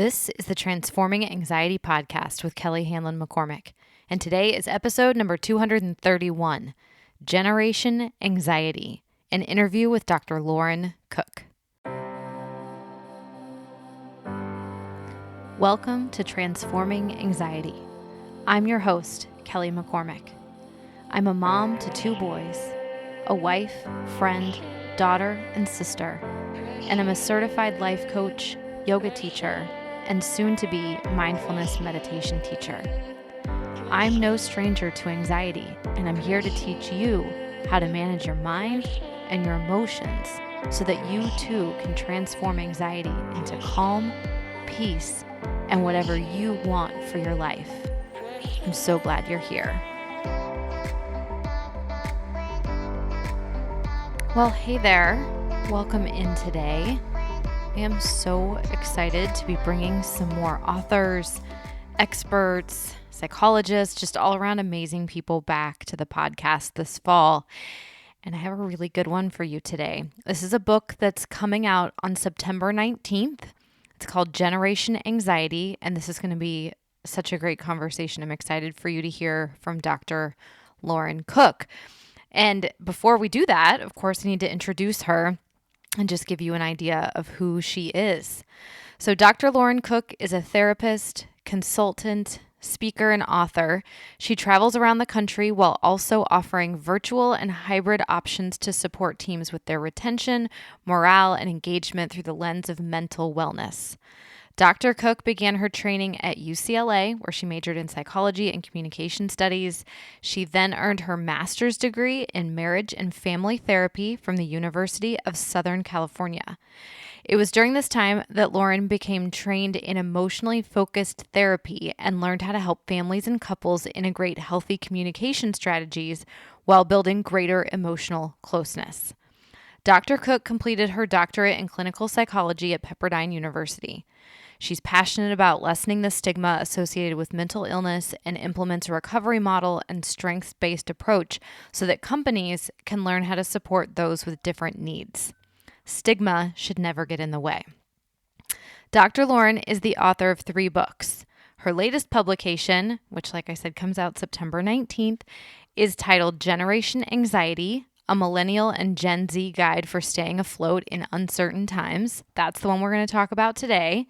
This is the Transforming Anxiety podcast with Kelly Hanlon McCormick, and today is episode number 231, Generation Anxiety, an interview with Dr. Lauren Cook. Welcome to Transforming Anxiety. I'm your host, Kelly McCormick. I'm a mom to 2 boys, a wife, friend, daughter, and sister, and I'm a certified life coach, yoga teacher, and soon-to-be mindfulness meditation teacher. I'm no stranger to anxiety, and I'm here to teach you how to manage your mind and your emotions so that you too can transform anxiety into calm, peace, and whatever you want for your life. I'm so glad you're here. Well, hey there. Welcome in today. I am so excited to be bringing some more authors, experts, psychologists, just all around amazing people back to the podcast this fall. And I have a really good one for you today. This is a book that's coming out on September 19th. It's called Generation Anxiety, and this is going to be such a great conversation. I'm excited for you to hear from Dr. Lauren Cook. And before we do that, of course, I need to introduce her and just give you an idea of who she is. So Dr. Lauren Cook is a therapist, consultant, speaker, and author. She travels around the country while also offering virtual and hybrid options to support teams with their retention, morale, and engagement through the lens of mental wellness. Dr. Cook began her training at UCLA, where she majored in psychology and communication studies. She then earned her master's degree in marriage and family therapy from the University of Southern California. It was during this time that Lauren became trained in emotionally focused therapy and learned how to help families and couples integrate healthy communication strategies while building greater emotional closeness. Dr. Cook completed her doctorate in clinical psychology at Pepperdine University. She's passionate about lessening the stigma associated with mental illness and implements a recovery model and strengths-based approach so that companies can learn how to support those with different needs. Stigma should never get in the way. Dr. Lauren is the author of 3 books. Her latest publication, which like I said comes out September 19th, is titled Generation Anxiety, a Millennial and Gen Z Guide for Staying Afloat in Uncertain Times. That's the one we're going to talk about today.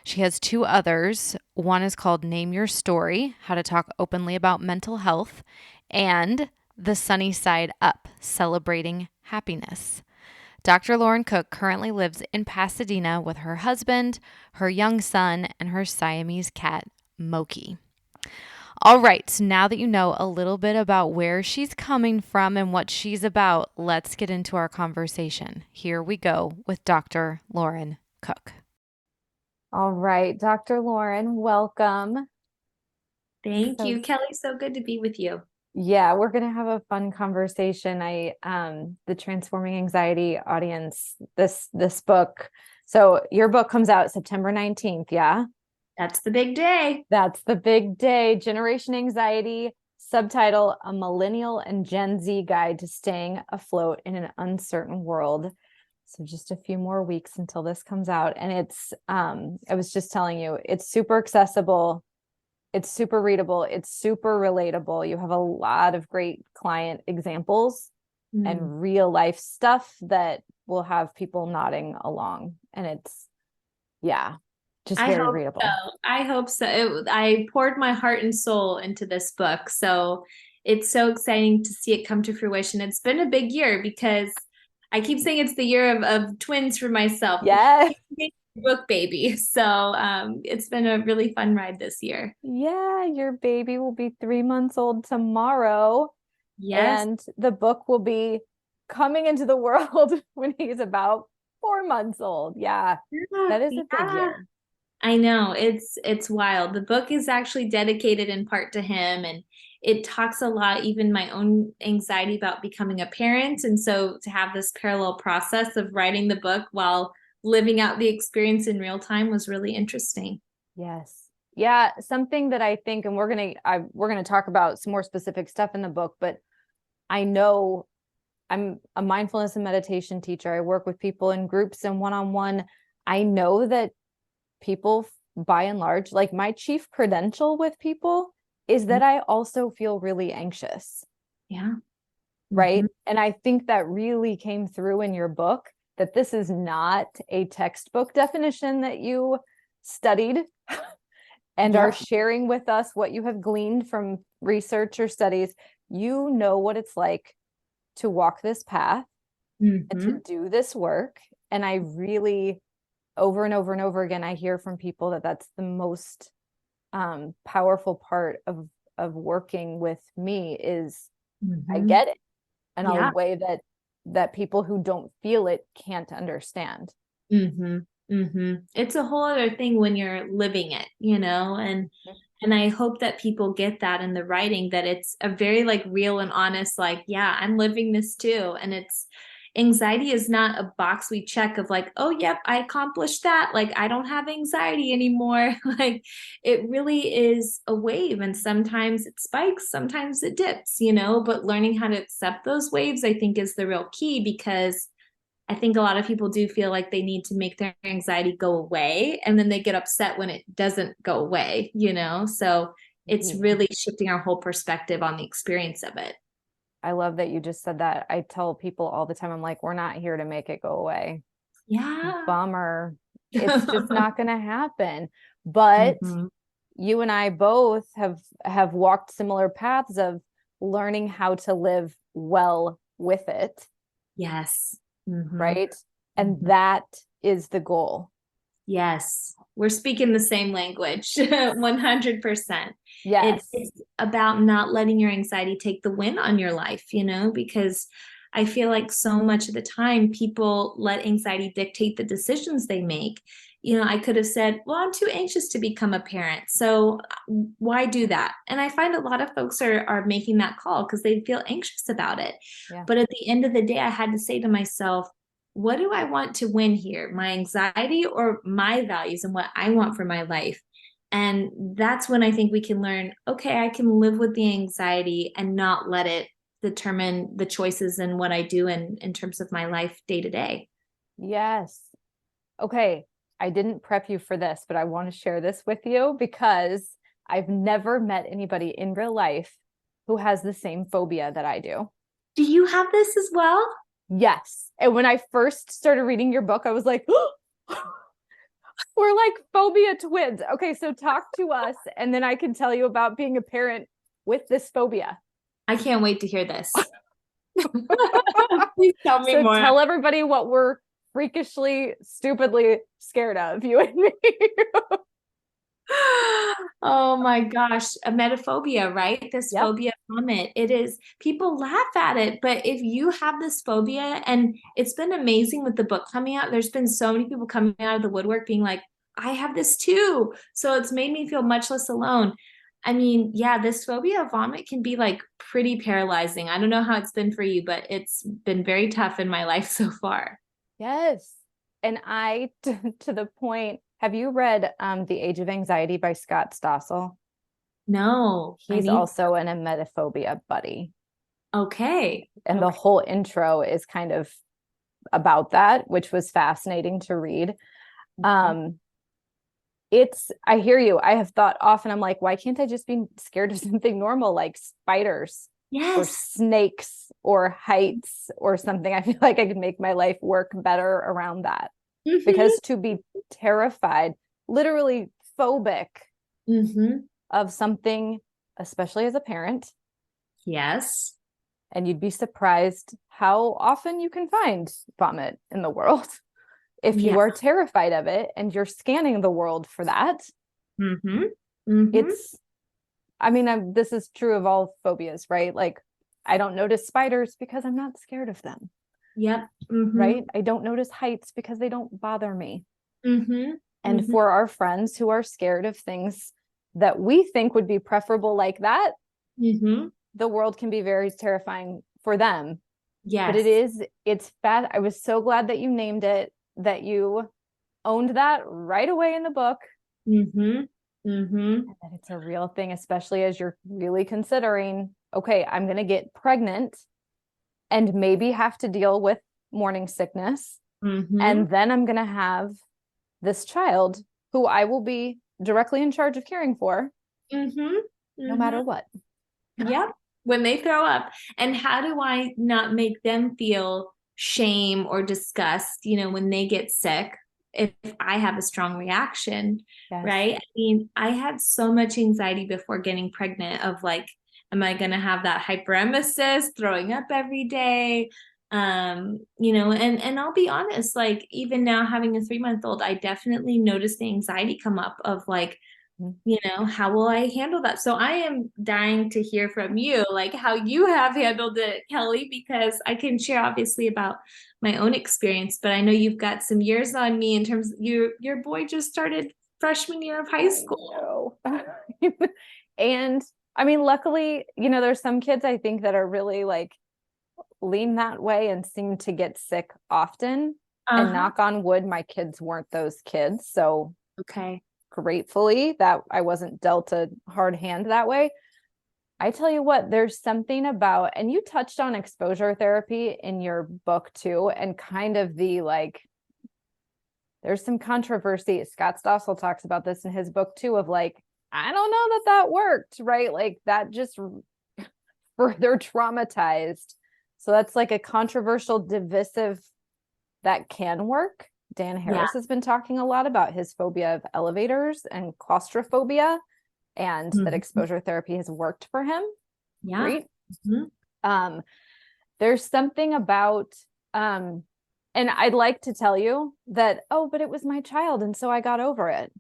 She has 2 others. One is called Name Your Story, How to Talk Openly About Mental Health, and The Sunny Side Up, Celebrating Happiness. Dr. Lauren Cook currently lives in Pasadena with her husband, her young son, and her Siamese cat, Moki. All right, so now that you know a little bit about where she's coming from and what she's about, let's get into our conversation. Here we go with Dr. Lauren Cook. All right, Dr. Lauren, welcome. Thank you, Kelly. So good to be with you. Yeah, we're going to have a fun conversation. The Transforming Anxiety audience, this book. So your book comes out September 19th, yeah? That's the big day. That's the big day. Generation Anxiety, subtitle, A Millennial and Gen Z Guide to Staying Afloat in an Uncertain World. So just a few more weeks until this comes out. And it's, I was just telling you, it's super accessible. It's super readable. It's super relatable. You have a lot of great client examples and real life stuff that will have people nodding along. And it's, yeah, just very readable. I hope so. I poured my heart and soul into this book. So it's so exciting to see it come to fruition. It's been a big year because I keep saying it's the year of twins for myself. Yeah. Book baby. So it's been a really fun ride this year. Yeah, your baby will be 3 months old tomorrow. Yes. And the book will be coming into the world when he's about 4 months old. Yeah. That is a big year. I know. It's wild. The book is actually dedicated in part to him, and it talks a lot, even my own anxiety about becoming a parent. And so to have this parallel process of writing the book while living out the experience in real time was really interesting. Yes. Yeah. Something that I think, and we're going to talk about some more specific stuff in the book, but I know I'm a mindfulness and meditation teacher. I work with people in groups and one-on-one. I know that people by and large, like my chief credential with people is that I also feel really anxious. Yeah. Right. Mm-hmm. And I think that really came through in your book, that this is not a textbook definition that you studied and are Yep. sharing with us what you have gleaned from research or studies. You know what it's like to walk this path and to Mm-hmm. do this work. And I really, over and over and over again, I hear from people that that's the most powerful part of working with me is I Mm-hmm. get it in a Yeah. way that people who don't feel it can't understand. Mm-hmm. Mm-hmm. It's a whole other thing when you're living it, and I hope that people get that in the writing, that it's a very like real and honest, like, yeah, I'm living this too. And it's anxiety is not a box we check of like, oh, yep, I accomplished that. Like, I don't have anxiety anymore. Like, it really is a wave. And sometimes it spikes, sometimes it dips, but learning how to accept those waves, I think, is the real key, because I think a lot of people do feel like they need to make their anxiety go away, and then they get upset when it doesn't go away. So it's Yeah. really shifting our whole perspective on the experience of it. I love that you just said that. I tell people all the time, I'm like, we're not here to make it go away. Yeah. Bummer. It's just not going to happen. But Mhm. you and I both have walked similar paths of learning how to live well with it, Yes. Hmm. right? And that is the goal. Yes, we're speaking the same language, 100%. Yes. It's about not letting your anxiety take the win on your life, because I feel like so much of the time people let anxiety dictate the decisions they make. I could have said, well, I'm too anxious to become a parent. So why do that? And I find a lot of folks are making that call because they feel anxious about it. Yeah. But at the end of the day, I had to say to myself, what do I want to win here? My anxiety or my values and what I want for my life? And that's when I think we can learn, okay, I can live with the anxiety and not let it determine the choices and what I do in terms of my life day to day. Yes. Okay. I didn't prep you for this, but I want to share this with you because I've never met anybody in real life who has the same phobia that I do. Do you have this as well? Yes. And when I first started reading your book, I was like, oh, we're like phobia twins. Okay, so talk to us, and then I can tell you about being a parent with this phobia. I can't wait to hear this. Please tell me So more. tell everybody what we're freakishly, stupidly scared of, you and me. Oh my gosh, emetophobia, right? This Yep. phobia vomit. It is, people laugh at it, but if you have this phobia, and it's been amazing with the book coming out, there's been so many people coming out of the woodwork being like, I have this too. So it's made me feel much less alone. I mean, yeah, this phobia of vomit can be like pretty paralyzing. I don't know how it's been for you, but it's been very tough in my life so far. Yes. And to the point, have you read The Age of Anxiety by Scott Stossel? No, I He's need, also an emetophobia buddy. okay. And the Okay. whole intro is kind of about that, which was fascinating to read. Um, I hear you. I have thought often, I'm like, why can't I just be scared of something normal like spiders or Yes. snakes or heights or something? I feel like I could make my life work better around that. Hmm. Because to be terrified, literally phobic Hmm. of something, especially as a parent, Yes. and you'd be surprised how often you can find vomit in the world. If Yeah. you are terrified of it and you're scanning the world for that, Mm-hmm. Mm-hmm. it's, I mean, this is true of all phobias, right? Like, I don't notice spiders because I'm not scared of them, Yep. Mm-hmm. right? I don't notice heights because they don't bother me. Mm-hmm. And Mm-hmm. for our friends who are scared of things that we think would be preferable like that, Mm-hmm. the world can be very terrifying for them. But Yes. it's fast. I was so glad that you named it, that you owned that right away in the book, Mm-hmm. Mm-hmm. and that it's a real thing, especially as you're really considering, okay, I'm going to get pregnant and maybe have to deal with morning sickness. Mm-hmm. And then I'm going to have this child. who I will be directly in charge of caring for, no matter what. Yep. When they throw up. And how do I not make them feel shame or disgust, when they get sick, if I have a strong reaction, Yes. right? I mean, I had so much anxiety before getting pregnant of like, am I going to have that hyperemesis, throwing up every day? And I'll be honest, like even now having a 3-month-old, I definitely noticed the anxiety come up of like, how will I handle that? So I am dying to hear from you, like how you have handled it, Kelly, because I can share obviously about my own experience, but I know you've got some years on me in terms of your boy just started freshman year of high school. And I mean, luckily, there's some kids I think that are really like lean that way and seem to get sick often. And knock on wood, my kids weren't those kids. So okay. Gratefully that I wasn't dealt a hard hand that way. I tell you what, there's something about, and you touched on exposure therapy in your book too, and kind of the like, there's some controversy. Scott Stossel talks about this in his book too, of like, I don't know that worked, right? Like that just further traumatized. So that's like a controversial, divisive that can work. Dan Harris has been talking a lot about his phobia of elevators and claustrophobia, and that exposure therapy has worked for him. Yeah. Great. There's something about, and I'd like to tell you that, but it was my child. And so I got over it.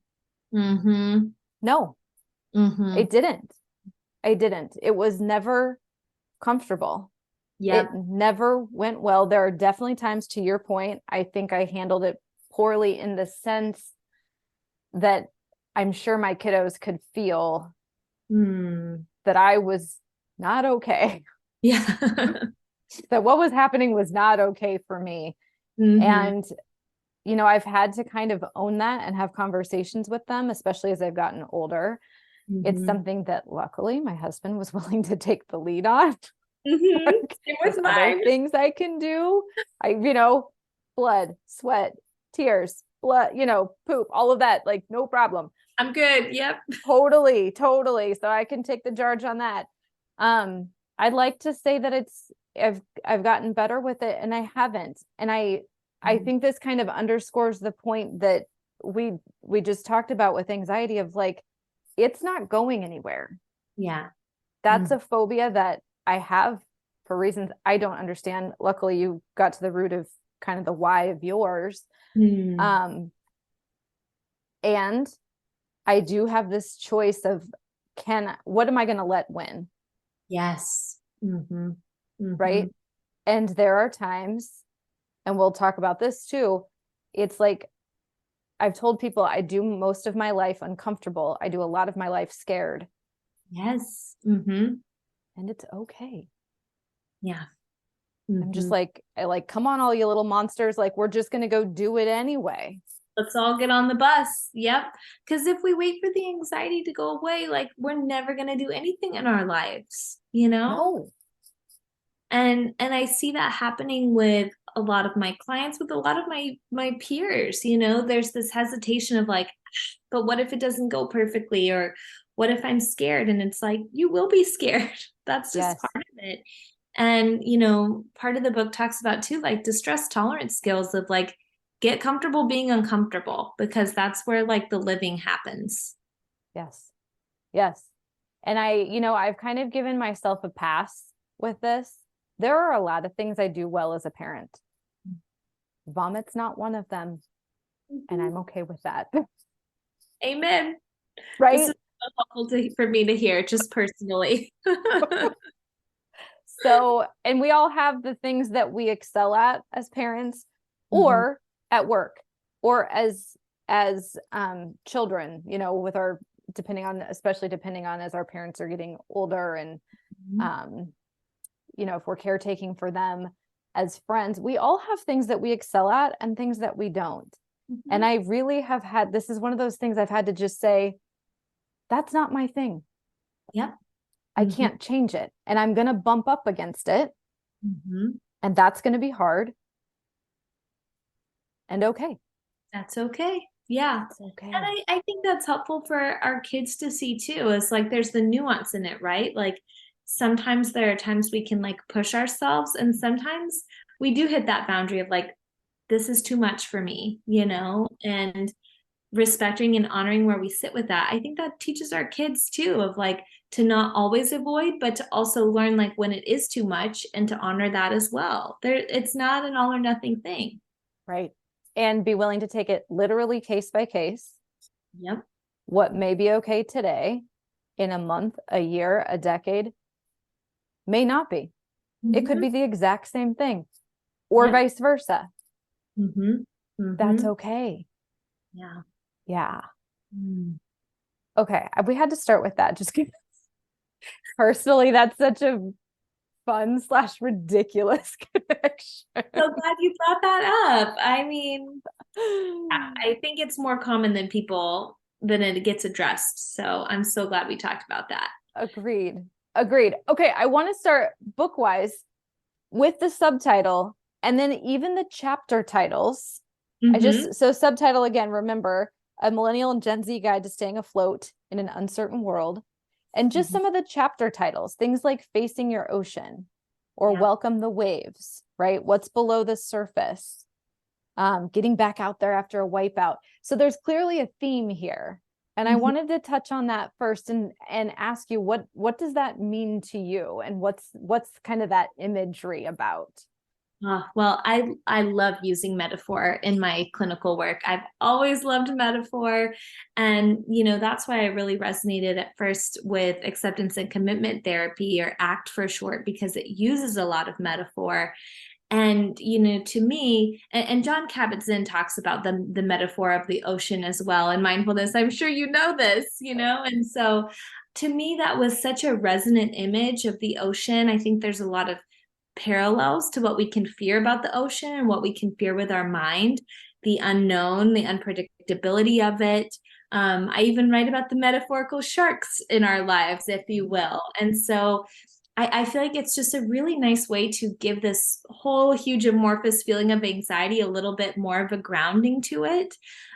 No, it didn't. I didn't. It was never comfortable. It never went well. There are definitely times, to your point, I think I handled it poorly in the sense that I'm sure my kiddos could feel that I was not okay. Yeah. That what was happening was not okay for me. And, I've had to kind of own that and have conversations with them, especially as I've gotten older. It's something that luckily my husband was willing to take the lead on. There's other things I can do. Blood, sweat, tears, blood, poop, all of that, like no problem. I'm good. Yep. Totally. So I can take the charge on that. I'd like to say that I've gotten better with it, and I haven't. And I think this kind of underscores the point that we just talked about with anxiety of like, it's not going anywhere. Yeah. That's a phobia that I have for reasons I don't understand. Luckily, you got to the root of kind of the why of yours. And I do have this choice of what am I going to let win? Yes. Right. And there are times, and we'll talk about this too. It's like, I've told people I do most of my life uncomfortable. I do a lot of my life scared. Yes. And it's okay. Yeah. I'm just like, come on, all you little monsters. Like, we're just going to go do it anyway. Let's all get on the bus. Yep. Because if we wait for the anxiety to go away, like we're never going to do anything in our lives, No. And I see that happening with a lot of my clients, with a lot of my peers, there's this hesitation of like, but what if it doesn't go perfectly? Or what if I'm scared? And it's like, you will be scared. That's just part of it. And, part of the book talks about too, like distress tolerance skills of like, get comfortable being uncomfortable, because that's where like the living happens. Yes. And I've kind of given myself a pass with this. There are a lot of things I do well as a parent. Vomit's not one of them. And I'm okay with that. Amen. Right. This is so helpful for me to hear, just personally. So, and we all have the things that we excel at as parents, or at work, or as children, with our, especially depending on as our parents are getting older, and if we're caretaking for them, as friends, we all have things that we excel at and things that we don't. And I really have this is one of those things I've had to just say, that's not my thing. Yep. I can't change it. And I'm going to bump up against it. And that's going to be hard. And okay. That's okay. Yeah. It's okay. And I think that's helpful for our kids to see too. Is like there's the nuance in it, right? Like sometimes there are times we can like push ourselves, and sometimes we do hit that boundary of like, this is too much for me, and respecting and honoring where we sit with that. I think that teaches our kids too of like to not always avoid, but to also learn like when it is too much and to honor that as well. It's not an all or nothing thing. Right. And be willing to take it literally case by case. Yep. What may be okay today, in a month, a year, a decade, may not be. It could be the exact same thing, or Yep. vice versa. That's Mm-hmm. okay. Yeah. Yeah. Mm. Okay. We had to start with that just because personally, that's such a fun / ridiculous connection. So glad you brought that up. I mean, I think it's more common than it gets addressed. So I'm so glad we talked about that. Agreed. Okay, I want to start book-wise with the subtitle and then even the chapter titles. So subtitle again, remember, a millennial and Gen Z guide to staying afloat in an uncertain world. And just some of the chapter titles, things like Facing Your Ocean or Welcome the Waves, right? What's below the surface? Getting back out there after a wipeout. So there's clearly a theme here. And I wanted to touch on that first and ask you what does that mean to you, and what's kind of that imagery about? Well, I love using metaphor in my clinical work. I've always loved metaphor. And, that's why I really resonated at first with acceptance and commitment therapy, or ACT for short, because it uses a lot of metaphor. And, to me, and John Kabat-Zinn talks about the metaphor of the ocean as well in mindfulness. I'm sure you know this, and so to me, that was such a resonant image of the ocean. I think there's a lot of parallels to what we can fear about the ocean and what we can fear with our mind, the unknown, the unpredictability of it. I even write about the metaphorical sharks in our lives, if you will. And so I feel like it's just a really nice way to give this whole huge amorphous feeling of anxiety a little bit more of a grounding to it.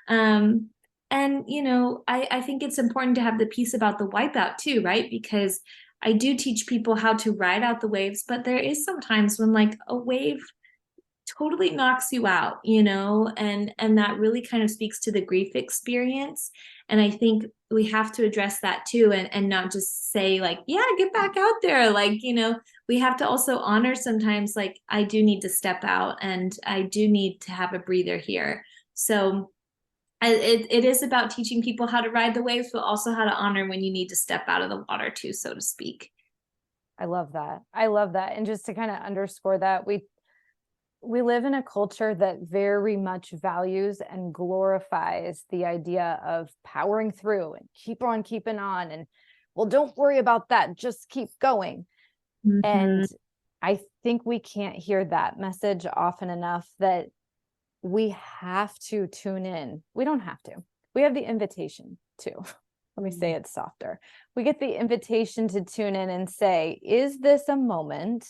And, I think it's important to have the piece about the wipeout too, right? Because I do teach people how to ride out the waves, but there is sometimes when like a wave totally knocks you out, and that really kind of speaks to the grief experience. And I think we have to address that too, and not just say like, yeah, get back out there. Like, we have to also honor sometimes like I do need to step out and I do need to have a breather here. So it is about teaching people how to ride the waves, but also how to honor when you need to step out of the water too, so to speak. I love that. And just to kind of underscore that, we live in a culture that very much values and glorifies the idea of powering through and keep on keeping on, and well, don't worry about that, just keep going. And I think we can't hear that message often enough, that we have to tune in. We don't have to. We have the invitation to. Let me say it softer. We get the invitation to tune in and say, is this a moment?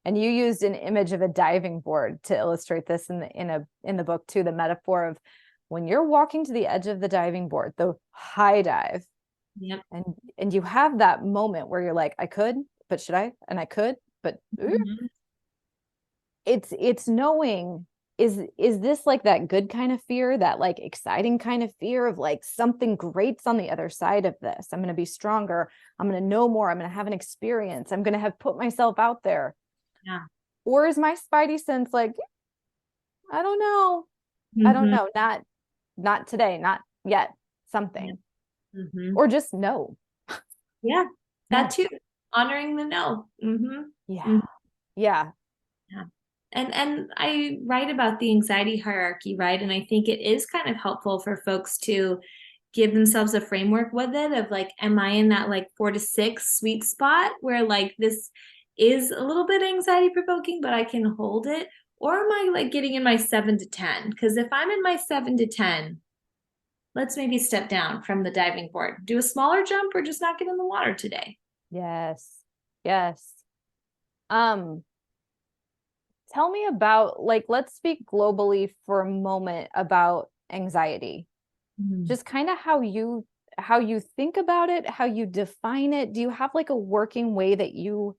And you used an image of a diving board to illustrate this in the book too, the metaphor of when you're walking to the edge of the diving board, the high dive. Yep. And you have that moment where you're like, I could, but should I? And I could, but it's knowing, is this like that good kind of fear, that like exciting kind of fear of like something great's on the other side of this. I'm going to be stronger. I'm going to know more. I'm going to have an experience. I'm going to have put myself out there. Yeah. Or is my spidey sense like, I don't know. I don't know. Not today, not yet, something. Or just no. Yeah. That too. Honoring the no. Yeah. Yeah. And I write about the anxiety hierarchy, right? And I think it is kind of helpful for folks to give themselves a framework with it of like, am I in that like 4 to 6 sweet spot where like this is a little bit anxiety provoking, but I can hold it? Or am I like getting in my 7 to 10? Because if I'm in my 7 to 10, let's maybe step down from the diving board, do a smaller jump, or just not get in the water today. Yes. Tell me about, like, let's speak globally for a moment about anxiety. just kind of how you think about it, how you define it. Do you have like a working way that you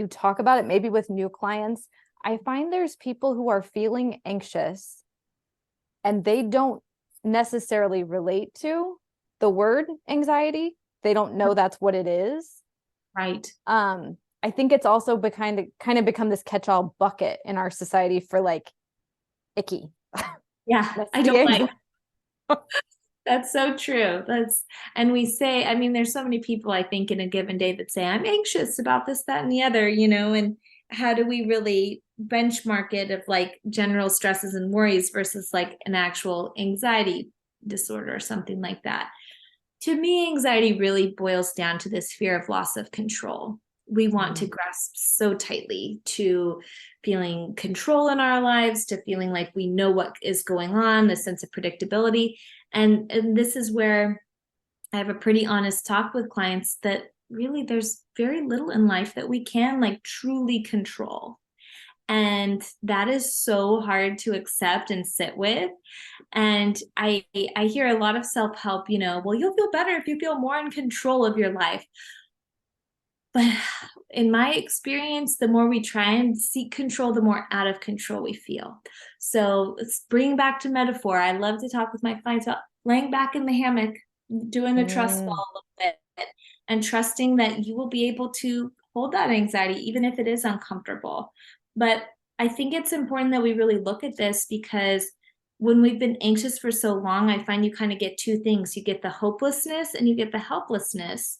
talk about it, maybe with new clients? I find there's people who are feeling anxious and they don't necessarily relate to the word anxiety. They don't know that's what it is. Right. I think it's also kind of become this catch-all bucket in our society for like icky. Yeah, I don't like. That's so true. And we say, I mean, there's so many people I think in a given day that say, I'm anxious about this, that, and the other, and how do we really benchmark it of like general stresses and worries versus like an actual anxiety disorder or something like that? To me, anxiety really boils down to this fear of loss of control. We want to grasp so tightly to feeling control in our lives, to feeling like we know what is going on, the sense of predictability. And this is where I have a pretty honest talk with clients that really there's very little in life that we can like truly control. And that is so hard to accept and sit with. And I hear a lot of self-help, well, you'll feel better if you feel more in control of your life. But in my experience, the more we try and seek control, the more out of control we feel. So let's bring back to metaphor. I love to talk with my clients about laying back in the hammock, doing a trust fall a little bit, and trusting that you will be able to hold that anxiety, even if it is uncomfortable. But I think it's important that we really look at this, because when we've been anxious for so long, I find you kind of get two things. You get the hopelessness and you get the helplessness.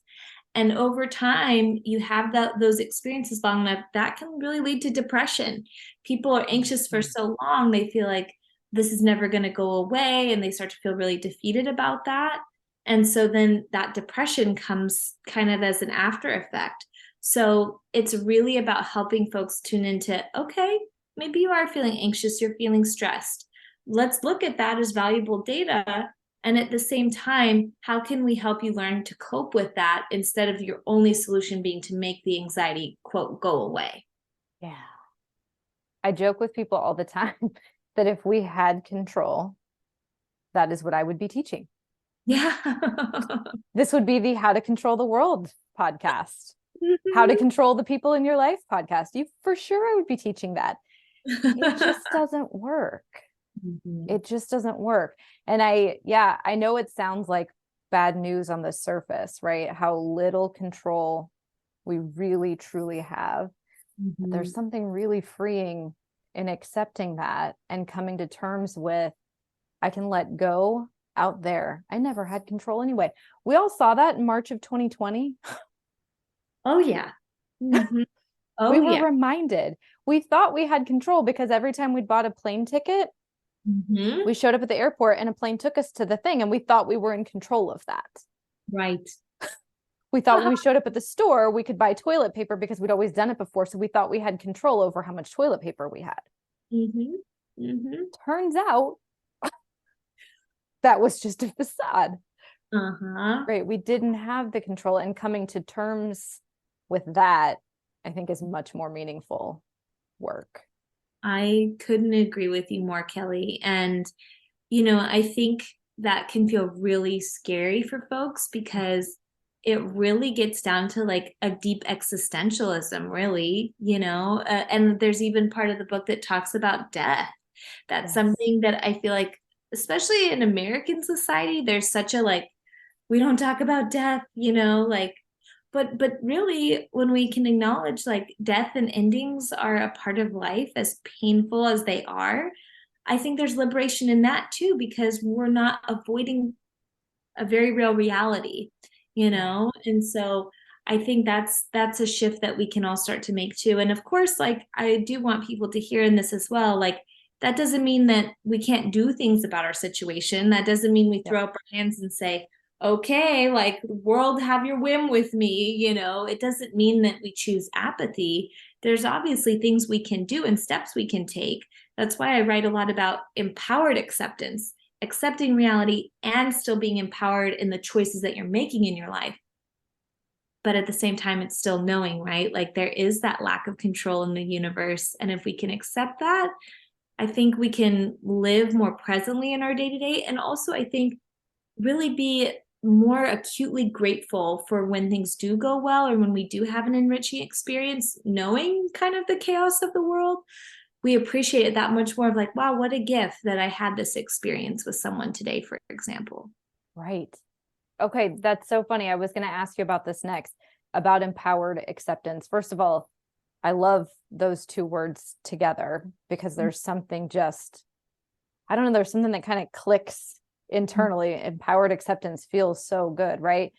And over time, you have those experiences long enough, that can really lead to depression. People are anxious for so long, they feel like this is never going to go away, and they start to feel really defeated about that. And so then that depression comes kind of as an after effect. So it's really about helping folks tune into, okay, maybe you are feeling anxious, you're feeling stressed. Let's look at that as valuable data. And at the same time, how can we help you learn to cope with that instead of your only solution being to make the anxiety, quote, go away? Yeah. I joke with people all the time that if we had control, that is what I would be teaching. Yeah. This would be the How to Control the World podcast. How to Control the People in Your Life podcast. You for sure I would be teaching that. It just doesn't work. It just doesn't work. And I know it sounds like bad news on the surface, right? How little control we really truly have. But there's something really freeing in accepting that and coming to terms with, I can let go out there. I never had control anyway. We all saw that in March of 2020. Oh, yeah. Oh, we were reminded. We thought we had control because every time we bought a plane ticket, we showed up at the airport and a plane took us to the thing, and we thought we were in control of that. Right. We thought when we showed up at the store, we could buy toilet paper because we'd always done it before. So we thought we had control over how much toilet paper we had. Turns out that was just a facade. Right. We didn't have the control, and coming to terms with that, I think, is much more meaningful work. I couldn't agree with you more, Kelly. And, I think that can feel really scary for folks, because it really gets down to like a deep existentialism, really, and there's even part of the book that talks about death. That's something that I feel like, especially in American society, there's such a like, we don't talk about death, but really, when we can acknowledge like death and endings are a part of life, as painful as they are, I think there's liberation in that too, because we're not avoiding a very real reality, and so I think that's a shift that we can all start to make too. And of course, like, I do want people to hear in this as well, like, that doesn't mean that we can't do things about our situation. That doesn't mean we throw up our hands and say, okay, like, world, have your whim with me. It doesn't mean that we choose apathy. There's obviously things we can do and steps we can take. That's why I write a lot about empowered acceptance, accepting reality and still being empowered in the choices that you're making in your life. But at the same time, it's still knowing, right? Like, there is that lack of control in the universe. And if we can accept that, I think we can live more presently in our day-to-day. And also, I think really be more acutely grateful for when things do go well or when we do have an enriching experience, knowing kind of the chaos of the world. We appreciate it that much more of like, wow, what a gift that I had this experience with someone today, for example. Right. Okay, that's so funny. I was going to ask you about this next, about empowered acceptance. First of all, I love those two words together because there's something just, I don't know, there's something that kind of clicks internally. Empowered acceptance feels so good, right?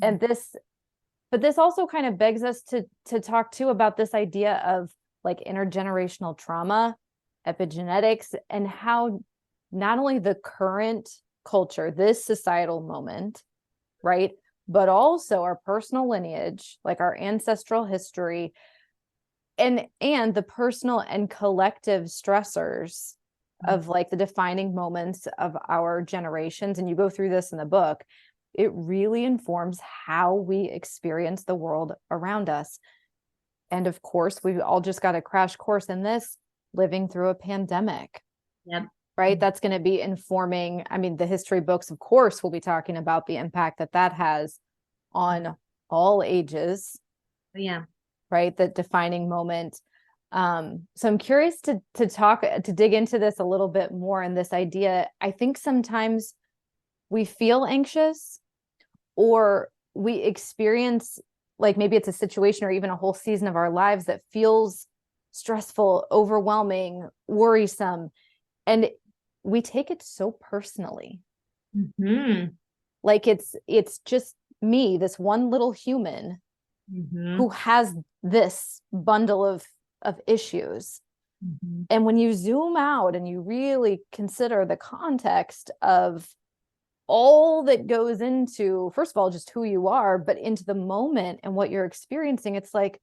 And but this also kind of begs us to talk too about this idea of like intergenerational trauma, epigenetics, and how not only the current culture, this societal moment, right, but also our personal lineage, like our ancestral history, and the personal and collective stressors of like the defining moments of our generations. And you go through this in the book. It really informs how we experience the world around us. And of course, we've all just got a crash course in this, living through a pandemic. Yep. Right. That's going to be informing. I mean, the history books, of course, will be talking about the impact that has on all ages. Yeah. Right. The defining moment. So I'm curious to dig into this a little bit more, and this idea. I think sometimes we feel anxious, or we experience, like maybe it's a situation or even a whole season of our lives that feels stressful, overwhelming, worrisome, and we take it so personally. Mm-hmm. Like it's just me, this one little human who has this bundle of issues. And when you zoom out and you really consider the context of all that goes into, first of all, just who you are, but into the moment and what you're experiencing, it's like,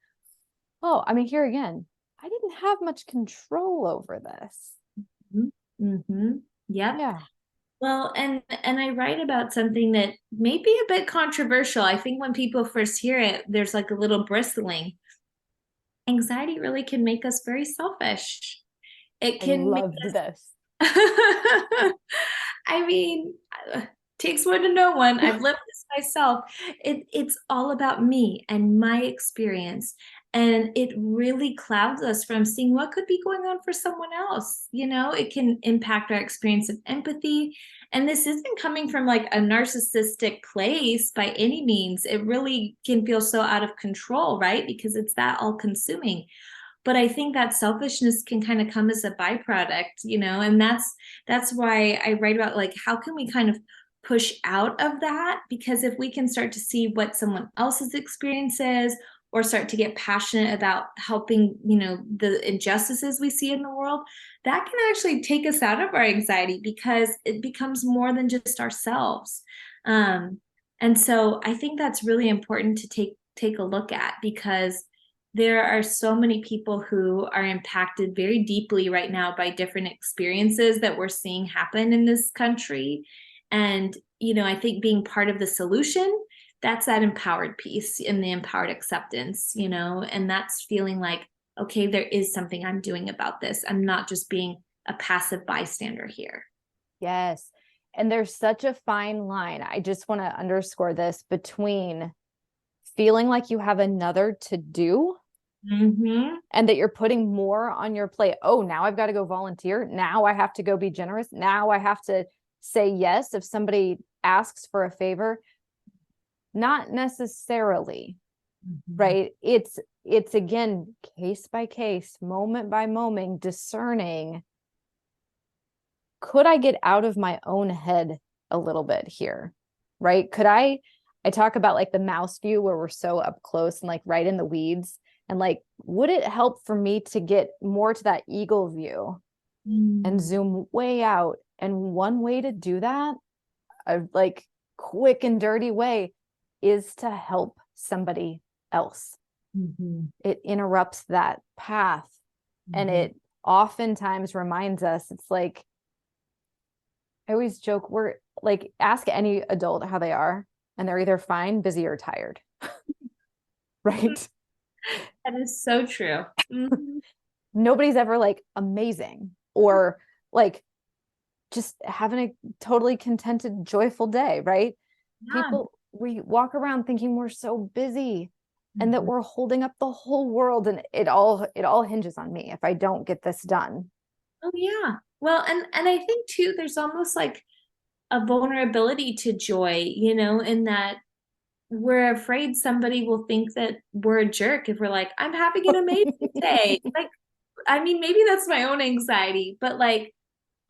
oh, I mean, here again, I didn't have much control over this. Yep. Yeah. Well, and I write about something that may be a bit controversial. I think when people first hear it, there's like a little bristling. Anxiety really can make us very selfish. It I can make loved us this. I mean, takes one to know one. I've lived this myself. It's all about me and my experience. And it really clouds us from seeing what could be going on for someone else. You know, it can impact our experience of empathy. And this isn't coming from like a narcissistic place by any means. It really can feel so out of control, right? Because it's that all consuming. But I think that selfishness can kind of come as a byproduct, you know, and that's why I write about like how can we kind of push out of that, because if we can start to see what someone else's experience is, or start to get passionate about helping, you know, the injustices we see in the world, that can actually take us out of our anxiety because it becomes more than just ourselves. And so I think that's really important to take a look at, because there are so many people who are impacted very deeply right now by different experiences that we're seeing happen in this country. And, you know, I think being part of the solution, that's that empowered piece in the empowered acceptance, you know, and that's feeling like, okay, there is something I'm doing about this. I'm not just being a passive bystander here. Yes. And there's such a fine line. I just want to underscore this, between feeling like you have another to do and that you're putting more on your plate. Oh, now I've got to go volunteer. Now I have to go be generous. Now I have to say yes if somebody asks for a favor. Not necessarily, right? It's again, case by case, moment by moment, discerning, could I get out of my own head a little bit here, right? Could I talk about like the mouse view where we're so up close and like right in the weeds, and like, would it help for me to get more to that eagle view and zoom way out? And one way to do that, a like quick and dirty way, is to help somebody else. It interrupts that path. And it oftentimes reminds us, it's like, I always joke, we're like, ask any adult how they are, and they're either fine, busy, or tired. Right? That is so true. Nobody's ever like amazing or like just having a totally contented, joyful day, right? Yeah. People, we walk around thinking we're so busy and that Mhm. we're holding up the whole world, and it all hinges on me if I don't get this done. Oh yeah. Well, and I think too, there's almost like a vulnerability to joy, in that we're afraid somebody will think that we're a jerk if we're like, I'm having an amazing day. Like, I mean, maybe that's my own anxiety, but like,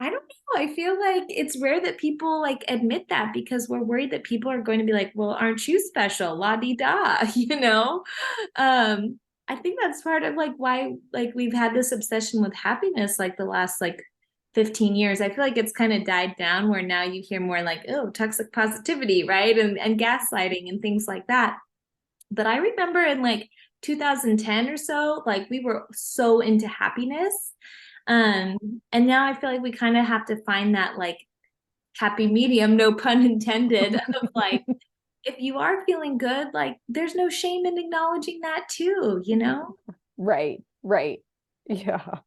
I don't know. I feel like it's rare that people like admit that because we're worried that people are going to be like, well, aren't you special? La di da, you know? Um, I think that's part of like why like we've had this obsession with happiness like the last like 15 years. I feel like it's kind of died down where now you hear more like, oh, toxic positivity, right? And gaslighting and things like that. But I remember in like 2010 or so, like we were so into happiness. Um, and now I feel like we kind of have to find that like happy medium, no pun intended, of like, if you are feeling good, like there's no shame in acknowledging that too, you know? Right, right. Yeah. I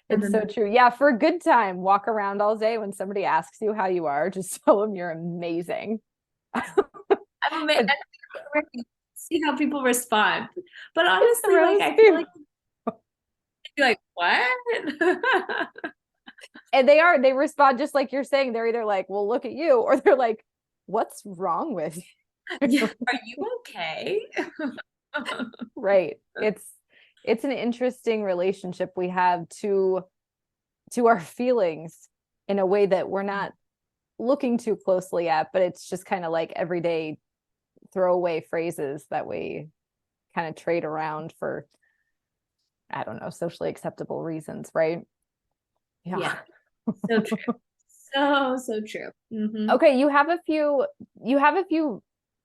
It's don't so know. true. Yeah, for a good time, walk around all day. When somebody asks you how you are, just tell them you're amazing. I'm amazed. And See how people respond. But it honestly, like throws I feel people. like you're like, what? And they respond just like you're saying. They're either like, well, look at you, or they're like, what's wrong with Yeah, you? are you okay? Right. It's an interesting relationship we have to our feelings in a way that we're not looking too closely at, but it's just kind of like everyday throwaway phrases that we kind of trade around for, I don't know, socially acceptable reasons, right? Yeah. Yeah, so true. So true. Okay, you have a few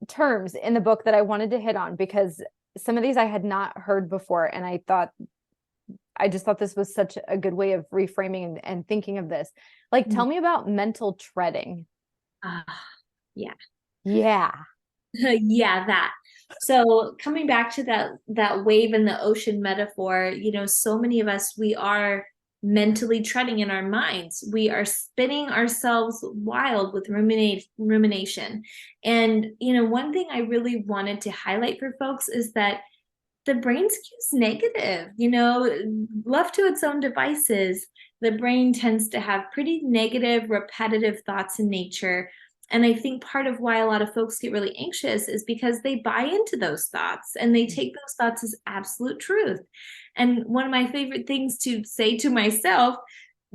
terms in the book that I wanted to hit on because some of these I had not heard before, and I just thought this was such a good way of reframing and thinking of this. Like, tell me about mental treading. Ah, yeah. Yeah. Yeah, that. So coming back to that wave in the ocean metaphor, so many of us we are mentally treading in our minds. We are spinning ourselves wild with rumination. And one thing I really wanted to highlight for folks is that the brain skews negative, left to its own devices. The brain tends to have pretty negative, repetitive thoughts in nature. And I think part of why a lot of folks get really anxious is because they buy into those thoughts and they take those thoughts as absolute truth. And one of my favorite things to say to myself,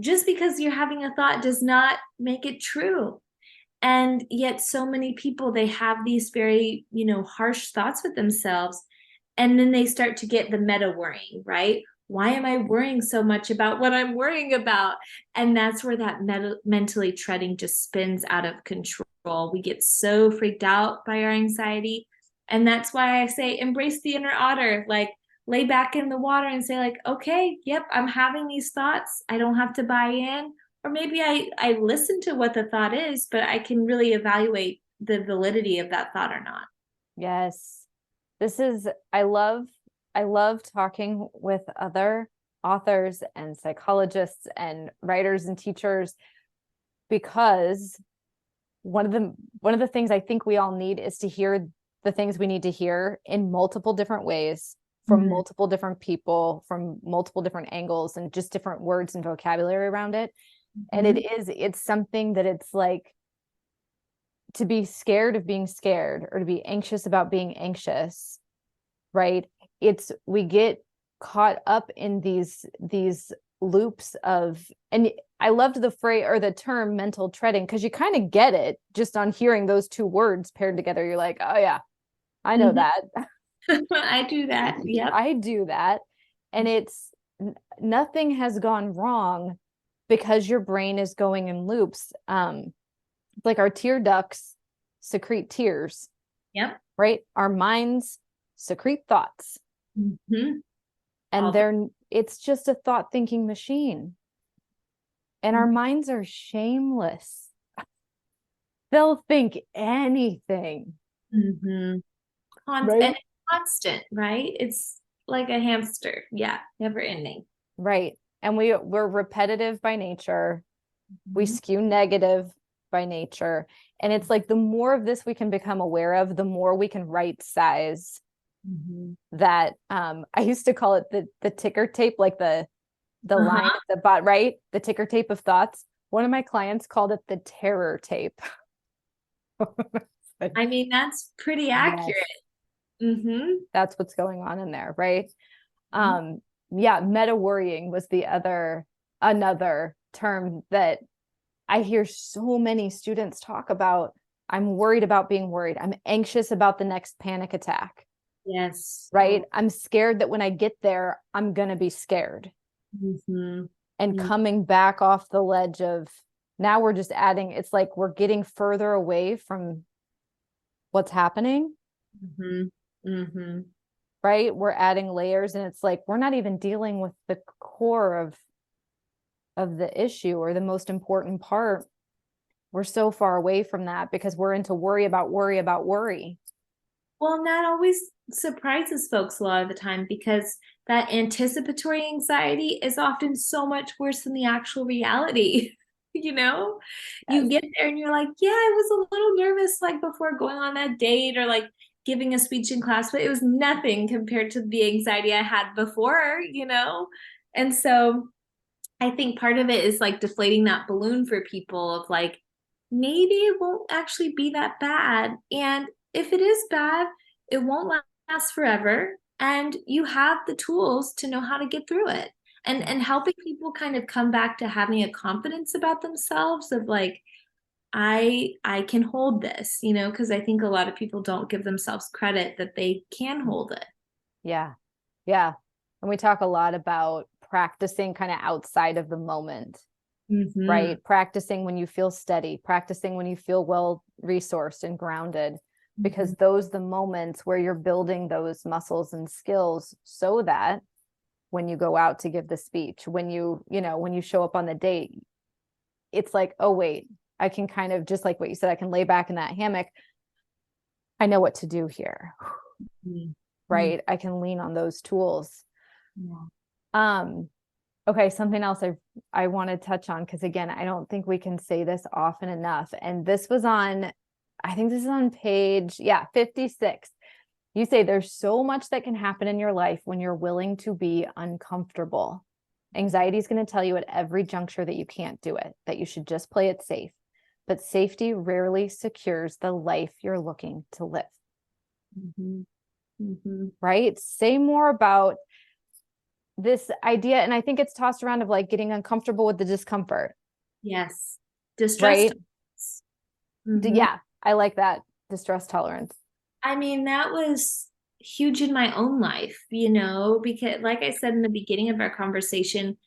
just because you're having a thought does not make it true. And yet so many people, they have these very, harsh thoughts with themselves. And then they start to get the meta worrying, right? Why am I worrying so much about what I'm worrying about? And that's where that mentally treading just spins out of control. We get so freaked out by our anxiety. And that's why I say embrace the inner otter, like lay back in the water and say like, okay, yep, I'm having these thoughts. I don't have to buy in. Or maybe I listen to what the thought is, but I can really evaluate the validity of that thought or not. Yes. This is I love talking with other authors and psychologists and writers and teachers because one of the things I think we all need is to hear the things we need to hear in multiple different ways from Mhm. multiple different people from multiple different angles and just different words and vocabulary around it. And Mhm. it's something that it's like to be scared of being scared or to be anxious about being anxious, right? It's we get caught up in these loops of, and I loved the phrase or the term mental treading because you kind of get it just on hearing those two words paired together. You're like, oh yeah, I know Mhm. that. I do that. Yep. I do that. And it's nothing has gone wrong because your brain is going in loops. Like our tear ducts secrete tears, Yep. right? Our minds secrete thoughts, Mhm. and All the it's just a thought thinking machine. And our minds are shameless. They'll think anything, Mhm. And right? it's constant, right? It's like a hamster. Yeah, never ending. Right. And we're repetitive by nature. We skew negative by nature. And it's like the more of this we can become aware of, the more we can right size that. I used to call it the ticker tape, like the line at the bot, right? The ticker tape of thoughts. One of my clients called it the terror tape. I mean, that's pretty accurate. Yes. That's what's going on in there, right? Yeah, meta worrying was another term that I hear so many students talk about. I'm worried about being worried. I'm anxious about the next panic attack. Yes. Right. I'm scared that when I get there, I'm going to be scared. And coming back off the ledge of, now we're just adding, it's like we're getting further away from what's happening. Right. We're adding layers, and it's like we're not even dealing with the core of the issue, or the most important part. We're so far away from that because we're into worry about worry about worry. Well, and that always surprises folks a lot of the time, because that anticipatory anxiety is often so much worse than the actual reality. You get there and you're like, yeah, I was a little nervous, like before going on that date or like giving a speech in class, but it was nothing compared to the anxiety I had before. And so I think part of it is like deflating that balloon for people of like, maybe it won't actually be that bad. And if it is bad, it won't last forever. And you have the tools to know how to get through it. And helping people kind of come back to having a confidence about themselves of like, I can hold this, because I think a lot of people don't give themselves credit that they can hold it. Yeah. Yeah. And we talk a lot about practicing kind of outside of the moment, right? Practicing when you feel steady, practicing when you feel well resourced and grounded, because those the moments where you're building those muscles and skills, so that when you go out to give the speech, when you show up on the date, it's like, oh wait, I can kind of, just like what you said, I can lay back in that hammock. I know what to do here. Right? I can lean on those tools. Okay, something else I want to touch on, because again, I don't think we can say this often enough. And this was on, I think this is on page 56. You say there's so much that can happen in your life when you're willing to be uncomfortable. Anxiety is going to tell you at every juncture that you can't do it, that you should just play it safe. But safety rarely secures the life you're looking to live. Right? Say more about this idea. And I think it's tossed around of like getting uncomfortable with the discomfort. Yes. Distress. Right? Yeah. I like that. Distress tolerance. I mean, that was huge in my own life, because like I said in the beginning of our conversation,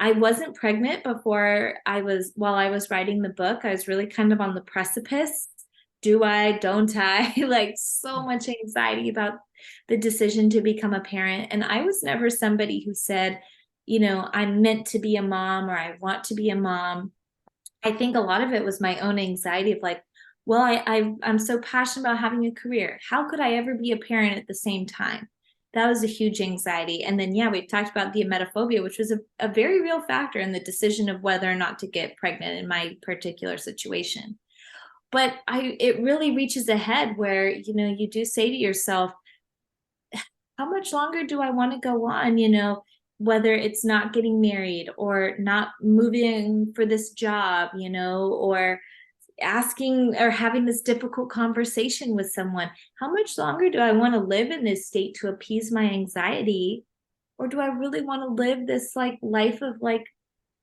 I wasn't pregnant while I was writing the book. I was really kind of on the precipice. Do I, don't I? Like so much anxiety about the decision to become a parent. And I was never somebody who said, I'm meant to be a mom, or I want to be a mom. I think a lot of it was my own anxiety of like, well, I'm so passionate about having a career. How could I ever be a parent at the same time? That was a huge anxiety. And then, we talked about the emetophobia, which was a very real factor in the decision of whether or not to get pregnant in my particular situation. But it really reaches a head where, you do say to yourself, how much longer do I want to go on? Whether it's not getting married or not moving for this job, or asking or having this difficult conversation with someone. How much longer do I want to live in this state to appease my anxiety? Or do I really want to live this like life of like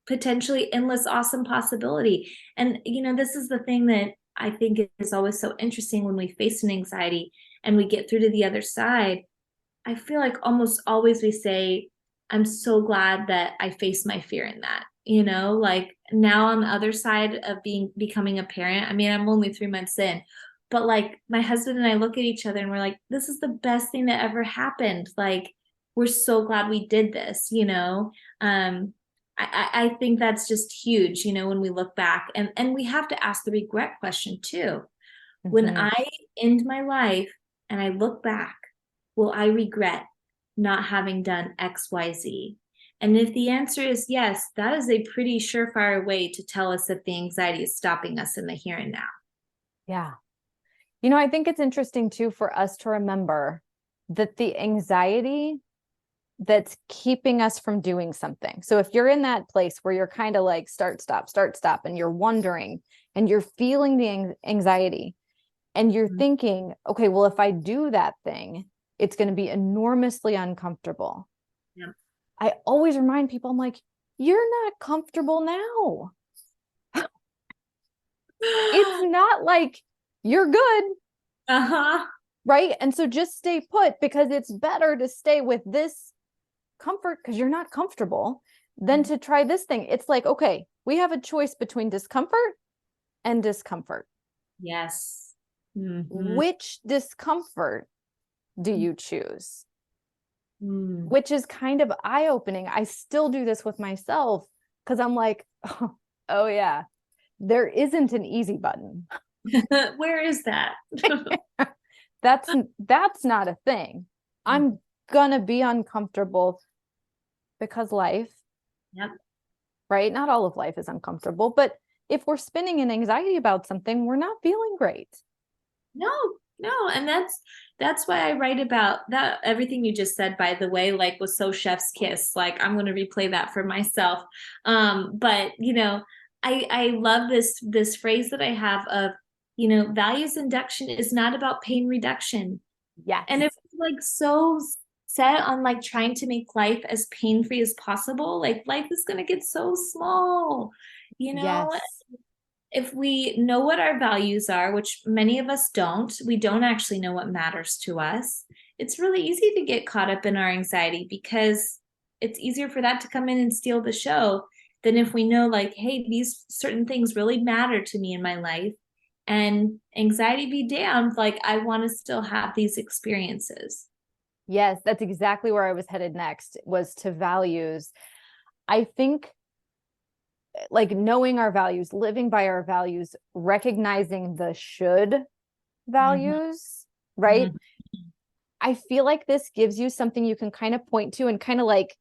potentially endless awesome possibility? And this is the thing that I think is always so interesting when we face an anxiety and we get through to the other side. I feel like almost always we say, I'm so glad that I faced my fear in that. Like now on the other side of becoming a parent, I mean, I'm only 3 months in, but like my husband and I look at each other and we're like, this is the best thing that ever happened. Like, we're so glad we did this, I think that's just huge, when we look back, and we have to ask the regret question too. When I end my life and I look back, will I regret not having done X, Y, Z? And if the answer is yes, that is a pretty surefire way to tell us if the anxiety is stopping us in the here and now. Yeah. I think it's interesting too for us to remember that the anxiety that's keeping us from doing something. So if you're in that place where you're kind of like start, stop, and you're wondering and you're feeling the anxiety and you're thinking, okay, well, if I do that thing, it's going to be enormously uncomfortable. Yeah. I always remind people, I'm like, you're not comfortable now. It's not like you're good. Uh-huh. Right. And so just stay put, because it's better to stay with this comfort because you're not comfortable than to try this thing. It's like, okay, we have a choice between discomfort and discomfort. Yes. Which discomfort do you choose? Mm. Which is kind of eye-opening. I still do this with myself because I'm like, oh yeah, there isn't an easy button. Where is that? That's not a thing. I'm gonna be uncomfortable because life. Yep. Right? Not all of life is uncomfortable, but if we're spinning in anxiety about something, we're not feeling great. No. And that's why I write about that. Everything you just said, by the way, like was so chef's kiss. Like I'm going to replay that for myself. But I love this phrase that I have of, values induction is not about pain reduction. Yes. And if we're like so set on like trying to make life as pain-free as possible, like life is going to get so small, Yes. If we know what our values are, which many of us don't, we don't actually know what matters to us. It's really easy to get caught up in our anxiety because it's easier for that to come in and steal the show than if we know, like, hey, these certain things really matter to me in my life. And anxiety be damned, like I want to still have these experiences. Yes, that's exactly where I was headed next, was to values. I think like knowing our values, living by our values, recognizing the should values, right? I feel like this gives you something you can kind of point to and kind of like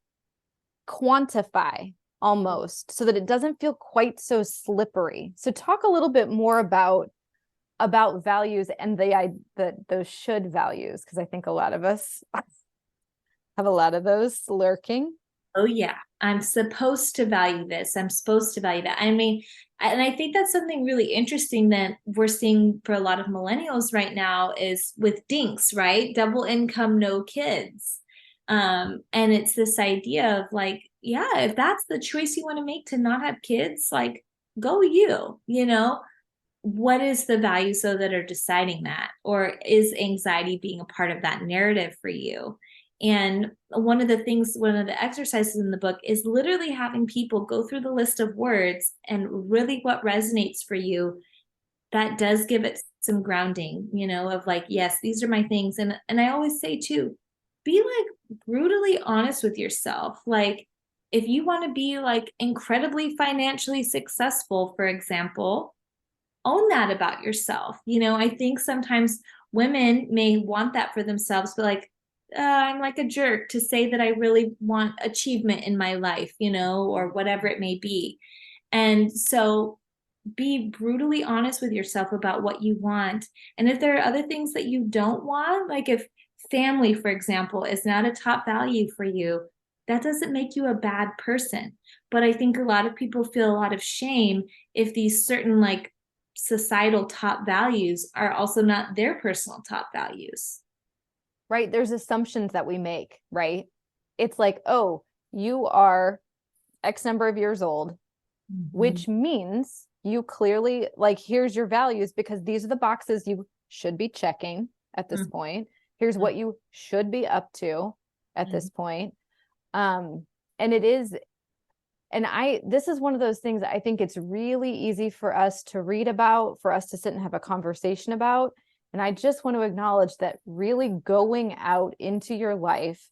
quantify almost, so that it doesn't feel quite so slippery. So talk a little bit more about values and those should values, because I think a lot of us have a lot of those lurking. Oh yeah, I'm supposed to value this. I'm supposed to value that. I mean, and I think that's something really interesting that we're seeing for a lot of millennials right now is with dinks, right? Double income, no kids. And it's this idea of like, yeah, if that's the choice you want to make to not have kids, like go what is the values though that are deciding that? Or is anxiety being a part of that narrative for you? And one of the exercises in the book is literally having people go through the list of words and really what resonates for you. That does give it some grounding, of like, yes, these are my things. And I always say too, be like brutally honest with yourself. Like if you want to be like incredibly financially successful, for example, own that about yourself. I think sometimes women may want that for themselves, but like, I'm like a jerk to say that I really want achievement in my life, or whatever it may be. And so be brutally honest with yourself about what you want. And if there are other things that you don't want, like if family, for example, is not a top value for you, that doesn't make you a bad person. But I think a lot of people feel a lot of shame if these certain like societal top values are also not their personal top values. Right? There's assumptions that we make, right? It's like, oh, you are X number of years old, which means you clearly, like, here's your values because these are the boxes you should be checking at this point. Here's what you should be up to at this point. And it is, and this is one of those things I think it's really easy for us to read about, for us to sit and have a conversation about. And I just want to acknowledge that really going out into your life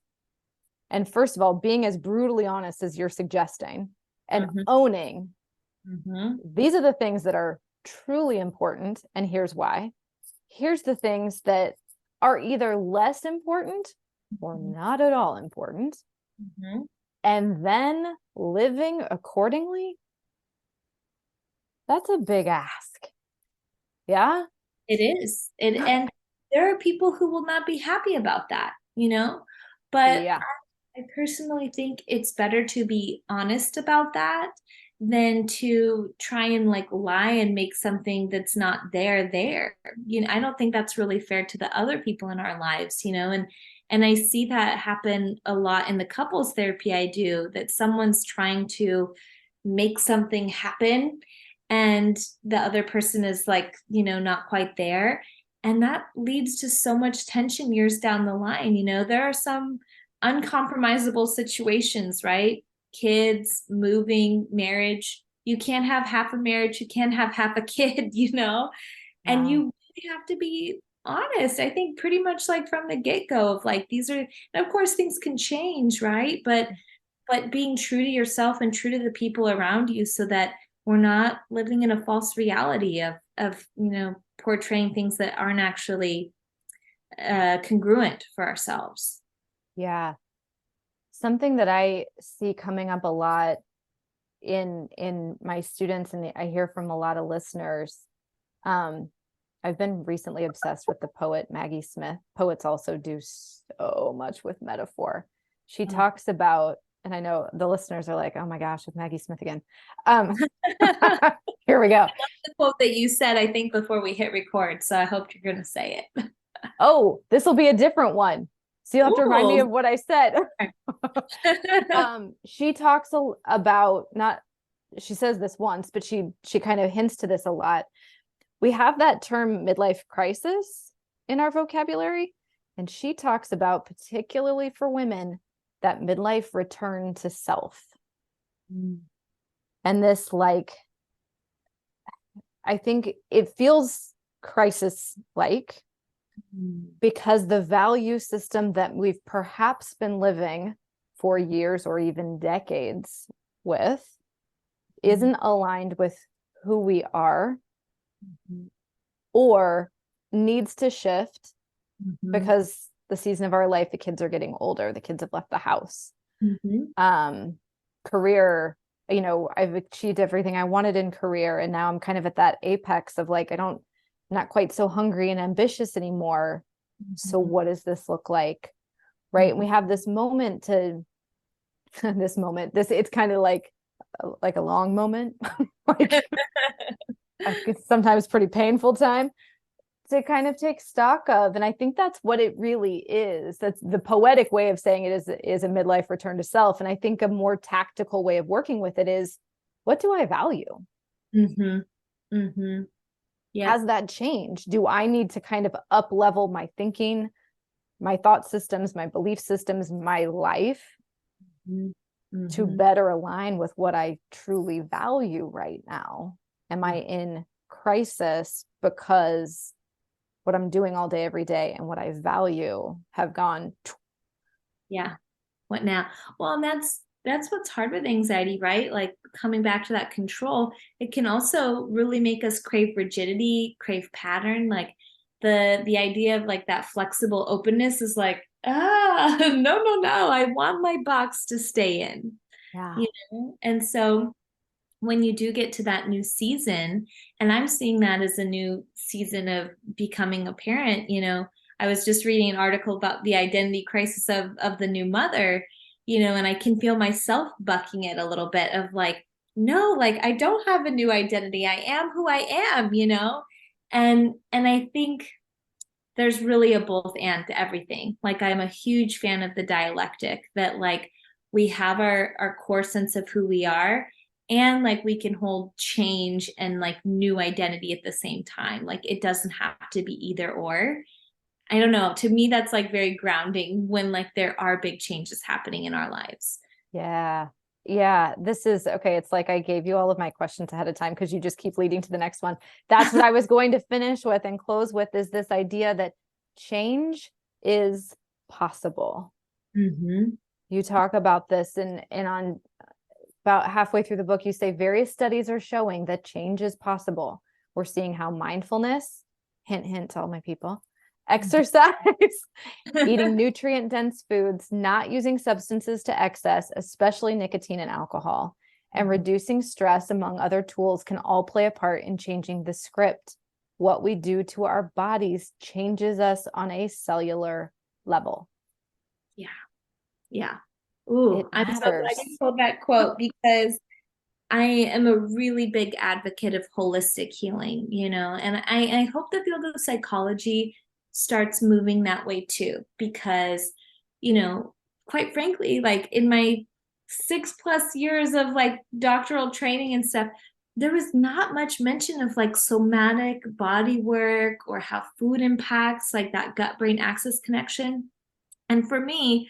and first of all, being as brutally honest as you're suggesting and owning these are the things that are truly important. And here's why. Here's the things that are either less important or not at all important. and then living accordingly, that's a big ask. Yeah. It is. And there are people who will not be happy about that, but Yeah. I personally think it's better to be honest about that than to try and like lie and make something that's not there. I don't think that's really fair to the other people in our lives, and I see that happen a lot in the couples therapy I do, that someone's trying to make something happen and the other person is like, not quite there. And that leads to so much tension years down the line. There are some uncompromisable situations, right? Kids, moving, marriage. You can't have half a marriage, you can't have half a kid, and you really have to be honest. I think pretty much like from the get-go of like these are, and of course things can change, right? But being true to yourself and true to the people around you so that we're not living in a false reality of portraying things that aren't actually congruent for ourselves. Yeah. Something that I see coming up a lot in my students, and I hear from a lot of listeners. I've been recently obsessed with the poet Maggie Smith. Poets also do so much with metaphor. She talks about, and I know the listeners are like, oh my gosh, with Maggie Smith again. Here we go. I love the quote that you said, I think, before we hit record. So I hope you're going to say it. Oh, this will be a different one. So you'll have to remind me of what I said. She talks about, not, she says this once, but she kind of hints to this a lot. We have that term midlife crisis in our vocabulary. And she talks about, particularly for women, that midlife return to self. And this, like, I think it feels crisis-like because the value system that we've perhaps been living for years or even decades with isn't aligned with who we are, or needs to shift because the season of our life, the kids are getting older, the kids have left the house. Career, I've achieved everything I wanted in career, and now I'm kind of at that apex of like, not quite so hungry and ambitious anymore. So what does this look like? Right. And we have this moment it's kind of like a long moment, like it's sometimes pretty painful time to kind of take stock of. And I think that's what it really is. That's the poetic way of saying it, is a midlife return to self. And I think a more tactical way of working with it is, what do I value? Yeah. Has that changed? Do I need to kind of up level my thinking, my thought systems, my belief systems, my life to better align with what I truly value right now? Am I in crisis because what I'm doing all day, every day, and what I value have gone? Yeah. What now? Well, and that's what's hard with anxiety, right? Like coming back to that control, it can also really make us crave rigidity, crave pattern. Like the idea of like that flexible openness is like, no, I want my box to stay in. Yeah. And so when you do get to that new season, and I'm seeing that as a new season of becoming a parent, I was just reading an article about the identity crisis of the new mother, and I can feel myself bucking it a little bit of like, no, like I don't have a new identity. I am who I am, and I think there's really a both and to everything. Like I'm a huge fan of the dialectic that like we have our core sense of who we are, and like we can hold change and like new identity at the same time. Like it doesn't have to be either or. I don't know. To me, that's like very grounding when like there are big changes happening in our lives. Yeah. Yeah. This is okay. It's like I gave you all of my questions ahead of time because you just keep leading to the next one. That's what I was going to finish with and close with, is this idea that change is possible. You talk about this and on about halfway through the book, you say various studies are showing that change is possible. We're seeing how mindfulness, hint, hint to all my people, exercise, eating nutrient-dense foods, not using substances to excess, especially nicotine and alcohol, and reducing stress, among other tools, can all play a part in changing the script. What we do to our bodies changes us on a cellular level. Yeah. Yeah. Ooh, I'm so glad you pulled that quote, because I am a really big advocate of holistic healing, and I hope the field of psychology starts moving that way too, because, quite frankly, like in my 6+ years of like doctoral training and stuff, there was not much mention of like somatic body work or how food impacts like that gut-brain axis connection. And for me,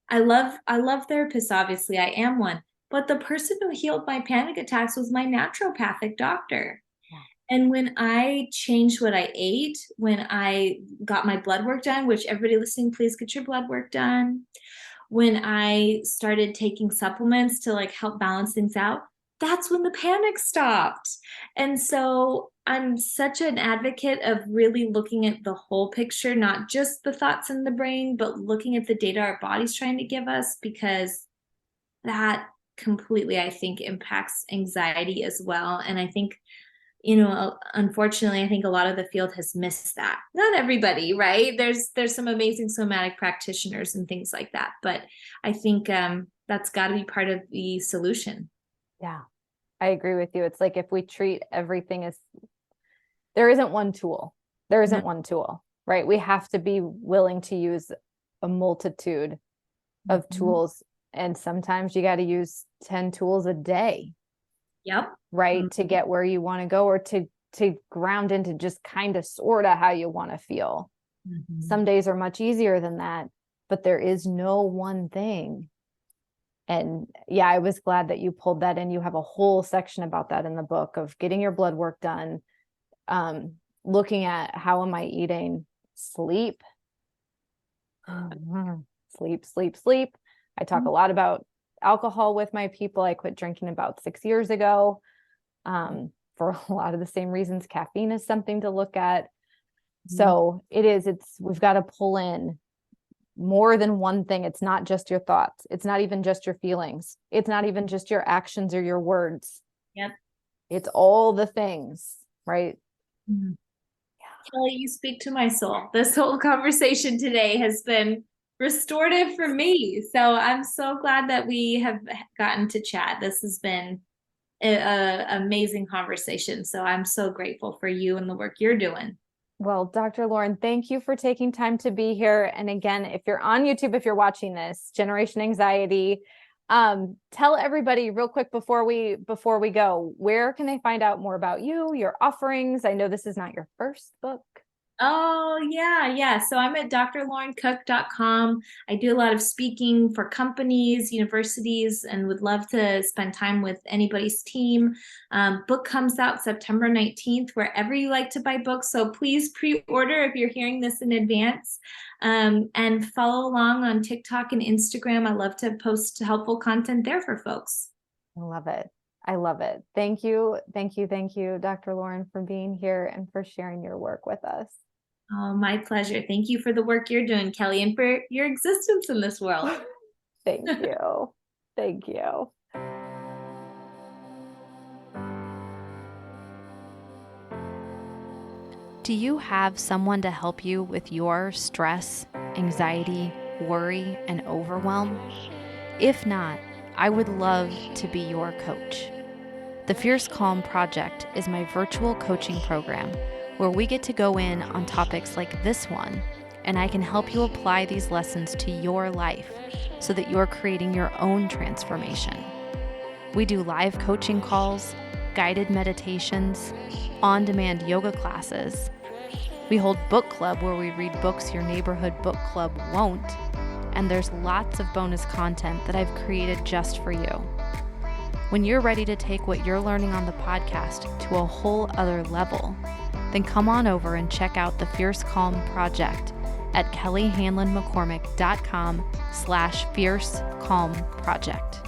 I love therapists, obviously. I am one. But the person who healed my panic attacks was my naturopathic doctor. Yeah. And when I changed what I ate, when I got my blood work done, which everybody listening, please get your blood work done. When I started taking supplements to like help balance things out, that's when the panic stopped. And so I'm such an advocate of really looking at the whole picture, not just the thoughts in the brain, but looking at the data our body's trying to give us, because that completely, I think, impacts anxiety as well. And I think, unfortunately, I think a lot of the field has missed that. Not everybody, right? There's some amazing somatic practitioners and things like that. But I think that's got to be part of the solution. Yeah, I agree with you. It's like if we treat everything as, there isn't one tool. There isn't one tool, right? We have to be willing to use a multitude of tools. And sometimes you got to use 10 tools a day. Yep. Right. To get where you want to go, or to ground into just kind of sort of how you want to feel. Some days are much easier than that, but there is no one thing. And yeah, I was glad that you pulled that in. You have a whole section about that in the book, of getting your blood work done, looking at how am I eating, sleep, sleep. I talk a lot about alcohol with my people. I quit drinking about 6 years ago, for a lot of the same reasons. Caffeine is something to look at. So we've got to pull in more than one thing. It's not just your thoughts. It's not even just your feelings. It's not even just your actions or your words. Yep. It's all the things, right? Yeah. Kelly, you speak to my soul. This whole conversation today has been restorative for me. So I'm so glad that we have gotten to chat. This has been an amazing conversation. So I'm so grateful for you and the work you're doing. Well, Dr. Lauren, thank you for taking time to be here. And again, if you're on YouTube, if you're watching this, Generation Anxiety, tell everybody real quick before we go, where can they find out more about you, your offerings? I know this is not your first book. Oh, yeah. So I'm at drlaurencook.com. I do a lot of speaking for companies, universities, and would love to spend time with anybody's team. Book comes out September 19th, wherever you like to buy books. So please pre-order if you're hearing this in advance. And follow along on TikTok and Instagram. I love to post helpful content there for folks. I love it. I love it. Thank you, Dr. Lauren, for being here and for sharing your work with us. Oh, my pleasure. Thank you for the work you're doing, Kelly, and for your existence in this world. Thank you. Thank you. Do you have someone to help you with your stress, anxiety, worry, and overwhelm? If not, I would love to be your coach. The Fierce Calm Project is my virtual coaching program where we get to go in on topics like this one, and I can help you apply these lessons to your life so that you're creating your own transformation. We do live coaching calls, guided meditations, on-demand yoga classes. We hold book club where we read books your neighborhood book club won't, and there's lots of bonus content that I've created just for you. When you're ready to take what you're learning on the podcast to a whole other level, then come on over and check out the Fierce Calm Project at kellyhanlonmccormick.com/Fierce Calm Project.